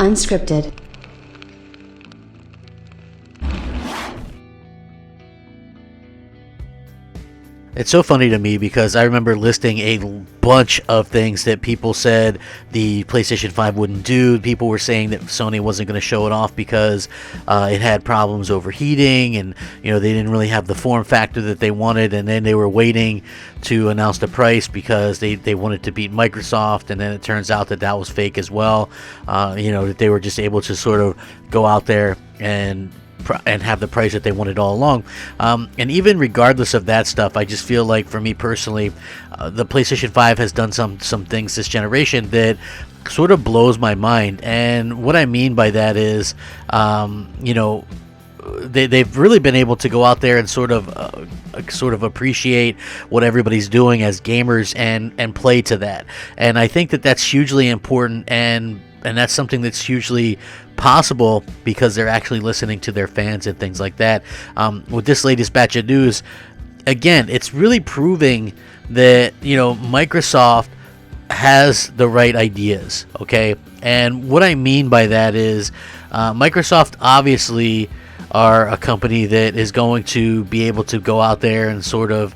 Unscripted. It's so funny to me because I remember listing a bunch of things that people said the PlayStation 5 wouldn't do. People were saying that Sony wasn't going to show it off because it had problems overheating, and they didn't really have the form factor that they wanted, and then they were waiting to announce the price because they wanted to beat Microsoft, and then it turns out that that was fake as well. That they were just able to sort of go out there and have the price that they wanted all along. And even regardless of that stuff, I just feel like, for me personally, the PlayStation 5 has done some things this generation that sort of blows my mind. And what I mean by that is, they've really been able to go out there and sort of appreciate what everybody's doing as gamers and play to that. And I think that that's hugely important, and that's something that's hugely possible because they're actually listening to their fans and things like that. With this latest batch of news, again, it's really proving that Microsoft has the right ideas. Okay, and what I mean by that is Microsoft obviously are a company that is going to be able to go out there and sort of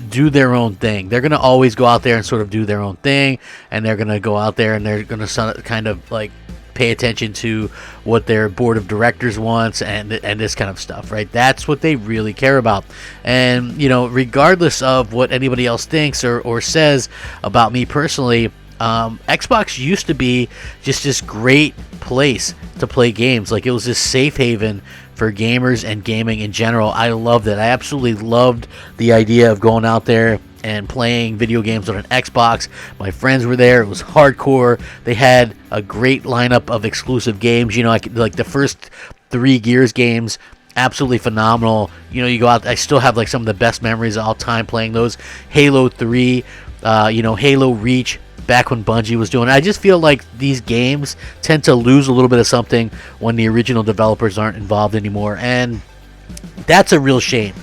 do their own thing. They're going to always go out there and sort of do their own thing, and they're going to go out there and they're going to kind of like pay attention to what their board of directors wants and this kind of stuff, right? That's what they really care about. And regardless of what anybody else thinks or says about me personally, Xbox used to be just this great place to play games. Like, it was this safe haven for gamers and gaming in general. I loved it. I absolutely loved the idea of going out there and playing video games on an Xbox. My friends were there. It was hardcore. They had a great lineup of exclusive games. Like the first 3 Gears games, absolutely phenomenal. You go out, I still have like some of the best memories of all time playing those. Halo 3, Halo Reach, back when Bungie was doing it. I just feel like these games tend to lose a little bit of something when the original developers aren't involved anymore, and that's a real shame.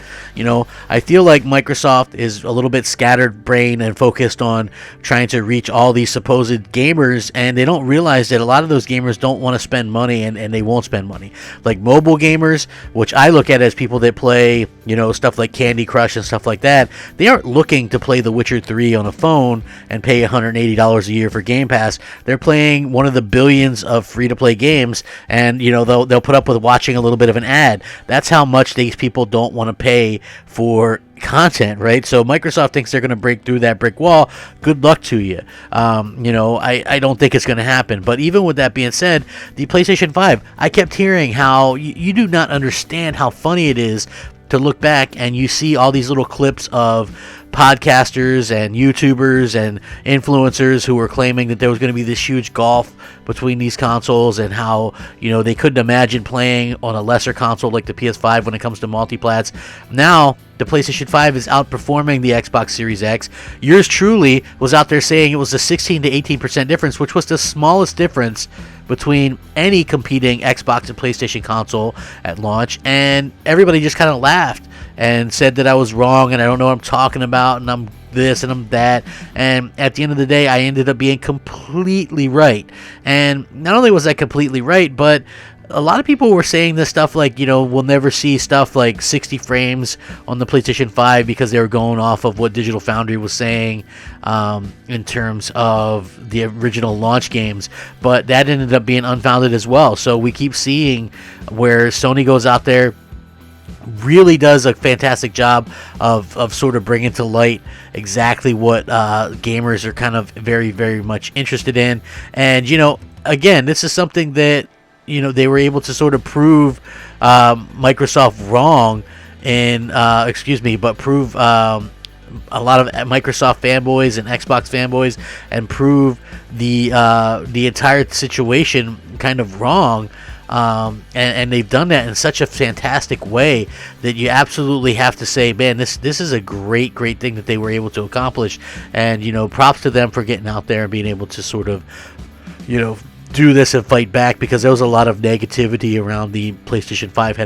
I feel like Microsoft is a little bit scattered brain and focused on trying to reach all these supposed gamers, and they don't realize that a lot of those gamers don't want to spend money, and they won't spend money. Like mobile gamers, which I look at as people that play, stuff like Candy Crush and stuff like that, they aren't looking to play The Witcher 3 on a phone and pay $180 a year for Game Pass. They're playing one of the billions of free-to-play games, and they'll put up with watching a little bit of an ad. That's how much these people don't want to pay for content, right? So Microsoft thinks they're going to break through that brick wall. Good luck to you. I don't think it's going to happen. But even with that being said, the PlayStation 5, I kept hearing how you do not understand how funny it is to look back and you see all these little clips of podcasters and YouTubers and influencers who were claiming that there was going to be this huge gulf between these consoles, and how they couldn't imagine playing on a lesser console like the PS5 when it comes to multiplats. Now the PlayStation 5 is outperforming the Xbox Series X. Yours truly was out there saying it was a 16 to 18% difference, which was the smallest difference between any competing Xbox and PlayStation console at launch, and everybody just kind of laughed and said that I was wrong and I don't know what I'm talking about and I'm this and I'm that. And at the end of the day, I ended up being completely right. And not only was I completely right, but a lot of people were saying this stuff like, we'll never see stuff like 60 frames on the PlayStation 5 because they were going off of what Digital Foundry was saying in terms of the original launch games. But that ended up being unfounded as well. So we keep seeing where Sony goes out there, really does a fantastic job of sort of bringing to light exactly what gamers are kind of very, very much interested in. And, again, this is something that they were able to sort of prove Microsoft wrong, but prove a lot of Microsoft fanboys and Xbox fanboys, and prove the entire situation kind of wrong. And they've done that in such a fantastic way that you absolutely have to say, man, this is a great thing that they were able to accomplish. And props to them for getting out there and being able to sort of do this and fight back, because there was a lot of negativity around the PlayStation 5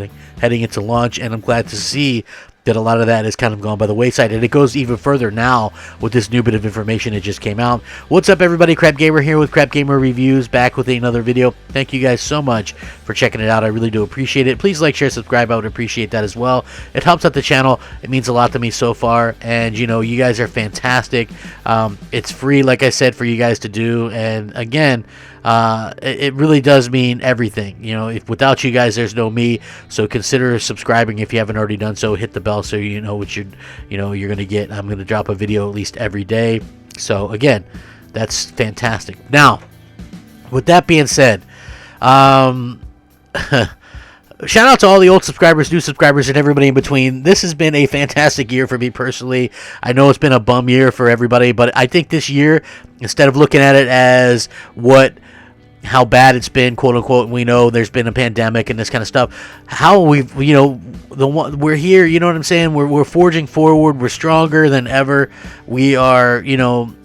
heading into launch, and I'm glad to see that a lot of that has kind of gone by the wayside, and it goes even further now with this new bit of information that just came out. What's up, everybody? Crapgamer here with Crapgamer Reviews, back with another video. Thank you guys so much for checking it out. I really do appreciate it. Please like, share, subscribe. I would appreciate that as well. It helps out the channel. It means a lot to me so far, and you know, you guys are fantastic. It's free, like I said, for you guys to do, and again, it really does mean everything. You know, if without you guys, there's no me. So consider subscribing if you haven't already done so. Hit the bell so you know what you're gonna get. I'm gonna drop a video at least every day. So again, that's fantastic. Now, with that being said, shout out to all the old subscribers, new subscribers, and everybody in between. This has been a fantastic year for me personally. I know it's been a bum year for everybody, but I think this year, instead of looking at it as how bad it's been, quote unquote, we know there's been a pandemic and this kind of stuff, how we've, we're here, you know what I'm saying? We're forging forward. We're stronger than ever. We are,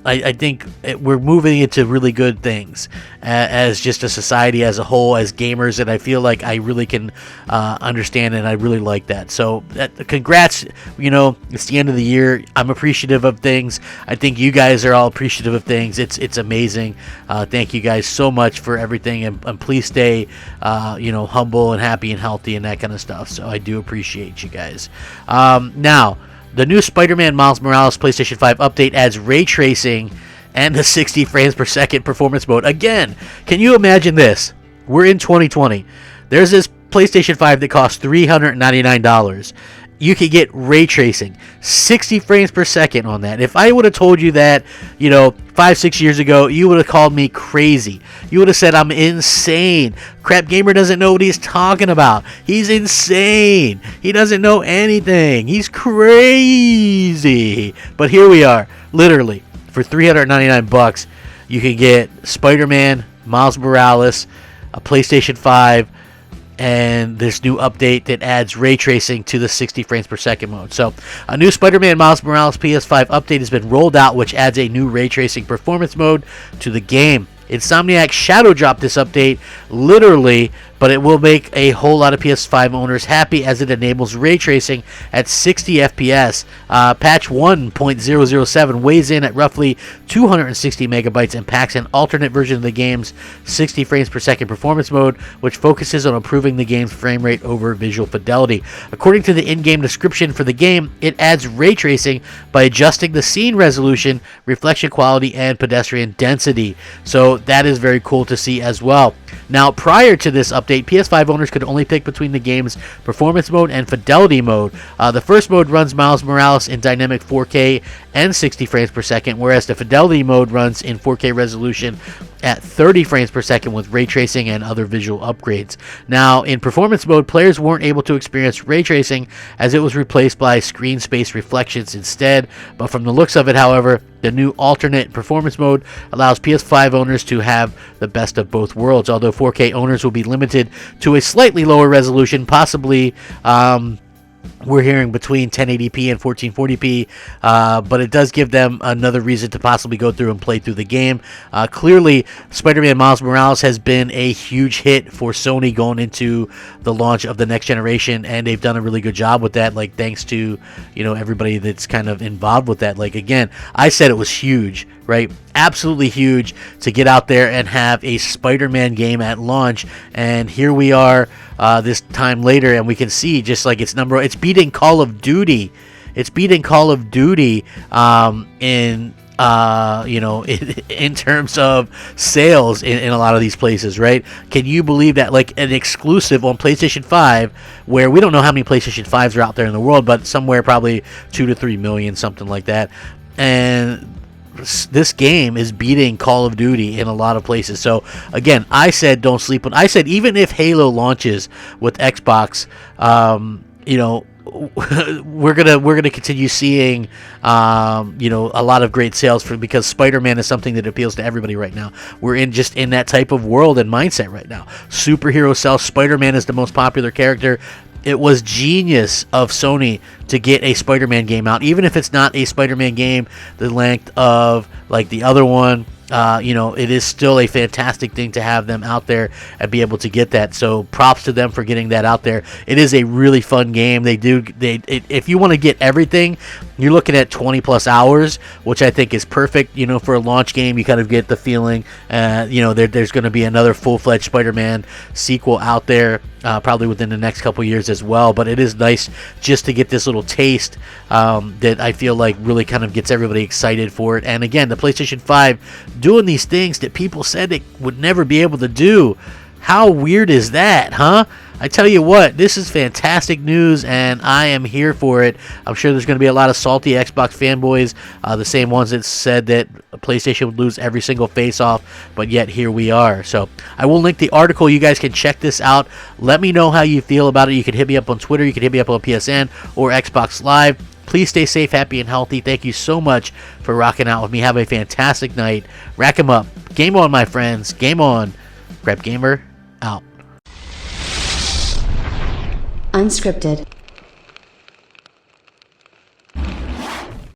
I think we're moving into really good things as just a society as a whole, as gamers, and I feel like I really can understand, and I really like that. So congrats, it's the end of the year. I'm appreciative of things. I think you guys are all appreciative of things. It's amazing. Thank you guys so much for everything, and please stay humble and happy and healthy and that kind of stuff. So I do appreciate you guys. Now, the new Spider-Man Miles Morales PlayStation 5 update adds ray tracing and the 60 frames per second performance mode. Again, can you imagine this? We're in 2020. There's this PlayStation 5 that costs $399. You could get ray tracing, 60 frames per second on that. If I would have told you that, 5-6 years ago, you would have called me crazy. You would have said I'm insane. Crapgamer doesn't know what he's talking about. He's insane. He doesn't know anything. He's crazy. But here we are, literally, for $399, you can get Spider-Man, Miles Morales, a PlayStation 5, and this new update that adds ray tracing to the 60 frames per second mode. So a new Spider-Man Miles Morales PS5 update has been rolled out, which adds a new ray tracing performance mode to the game. Insomniac shadow dropped this update, literally, but it will make a whole lot of PS5 owners happy as it enables ray tracing at 60 FPS. Patch 1.007 weighs in at roughly 260 megabytes and packs an alternate version of the game's 60 frames per second performance mode, which focuses on improving the game's frame rate over visual fidelity. According to the in-game description for the game, it adds ray tracing by adjusting the scene resolution, reflection quality, and pedestrian density. So that is very cool to see as well. Now, prior to this update, PS5 owners could only pick between the game's performance mode and fidelity mode. The first mode runs Miles Morales in dynamic 4K and 60 frames per second, whereas the fidelity mode runs in 4K resolution at 30 frames per second with ray tracing and other visual upgrades. Now, in performance mode, players weren't able to experience ray tracing as it was replaced by screen space reflections instead. But from the looks of it, however, the new alternate performance mode allows PS5 owners to have the best of both worlds, although 4K owners will be limited to a slightly lower resolution, possibly we're hearing between 1080p and 1440p, but it does give them another reason to possibly go through and play through the game. Clearly, Spider-Man Miles Morales has been a huge hit for Sony going into the launch of the next generation, and they've done a really good job with that, like thanks to everybody that's kind of involved with that. Like, again, I said it was huge, right? Absolutely huge to get out there and have a Spider-Man game at launch, and here we are this time later, and we can see just like it's beating Call of Duty. It's beating Call of Duty in terms of sales in a lot of these places, right? Can you believe that? Like an exclusive on PlayStation 5, where we don't know how many PlayStation 5s are out there in the world, but somewhere probably 2 to 3 million, something like that. And this game is beating Call of Duty in a lot of places. So again, I said don't sleep on. I said even if Halo launches with Xbox, we're gonna continue seeing a lot of great sales because Spider-Man is something that appeals to everybody right now. We're in that type of world and mindset right now. Superhero sells. Spider-Man is the most popular character. It was genius of Sony to get a Spider-Man game out, even if it's not a Spider-Man game the length of like the other one, you know, it is still a fantastic thing to have them out there and be able to get that. So props to them for getting that out there. It is a really fun game. If you want to get everything, you're looking at 20 plus hours, which I think is perfect. You know, for a launch game, you kind of get the feeling, you know, there's going to be another full-fledged Spider-Man sequel out there, probably within the next couple years as well. But it is nice just to get this little taste that I feel like really kind of gets everybody excited for it. And again, the PlayStation 5 doing these things that people said they would never be able to do. How weird is that, huh? I tell you what, this is fantastic news, and I am here for it. I'm sure there's going to be a lot of salty Xbox fanboys, the same ones that said that PlayStation would lose every single face-off, but yet here we are. So I will link the article. You guys can check this out. Let me know how you feel about it. You can hit me up on Twitter. You can hit me up on PSN or Xbox Live. Please stay safe, happy, and healthy. Thank you so much for rocking out with me. Have a fantastic night. Rack 'em up. Game on, my friends. Game on. Crapgamer out. Unscripted.